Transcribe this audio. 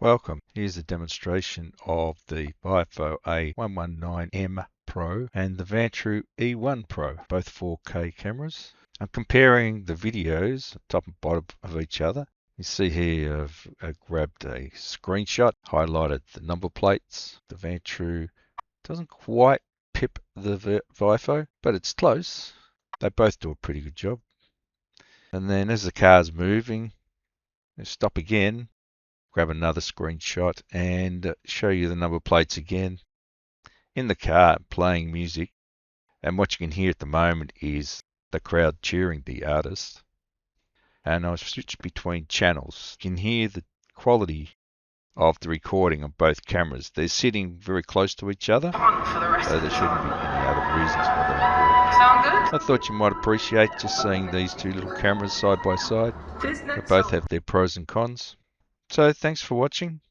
Welcome. Here's a demonstration of the VIOFO A119M Pro and the Vantrue E1 Pro, both 4K cameras. I'm comparing the videos top and bottom of each other. You see here I've grabbed a screenshot, highlighted the number plates. The Vantrue doesn't quite pip the VIOFO, but it's close. They both do a pretty good job. And then as the car's moving, I stop again, grab another screenshot and show you the number plates again in the car playing music. And what you can hear at the moment is the crowd cheering the artist. And I'll switch between channels. You can hear the quality of the recording on both cameras. They're sitting very close to each other, so there shouldn't be any other reasons why they don't work. Sound good? I thought you might appreciate just seeing these two little cameras side by side. They both have their pros and cons. So thanks for watching.